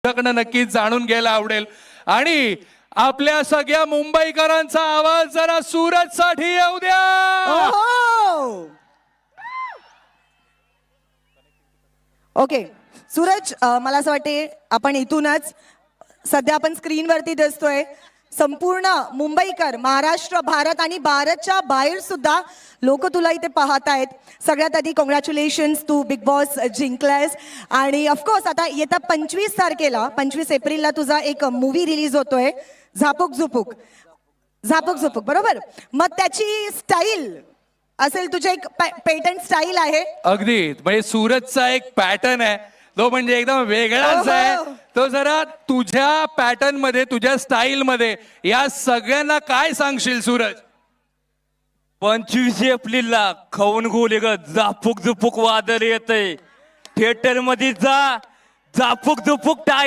तुझ्याकडनं नक्कीच जाणून घ्यायला आवडेल आणि आपल्या सगळ्या मुंबईकरांचा आवाज जरा सूरज साठी येऊ द्या. ओके सूरज, मला असं वाटते आपण इथूनच सध्या आपण स्क्रीनवरती दिसतोय संपूर्ण मुंबईकर, महाराष्ट्र, भारत आणि भारतच्या बाहेर सुद्धा लोक तुला इथे पाहत आहेत. सगळ्यात आधी कॉंग्रॅच्युलेशन्स, तू बिग बॉस जिंकलायस आणि ऑफकोर्स आता येत्या 25 तारखेला 25 एप्रिलला तुझा एक मूवी रिलीज होतोय, झापूक झुपूक. झापूक झुपूक बरोबर. मग त्याची स्टाईल असेल, तुझे एक पेटंट स्टाईल आहे. अगदी, म्हणजे सूरजचा एक पॅटर्न आहे तो म्हणजे एकदम वेगळाच आहे. तो जरा तुझ्या पॅटर्न मध्ये, तुझ्या स्टाईल मध्ये या सगळ्यांना काय सांगशील सूरज? 25 एप्रिलला खाऊन गोले ग झापूक झुपूक वादळ येतंय. थिएटर मध्ये जा, झापूक झुपूक टाळी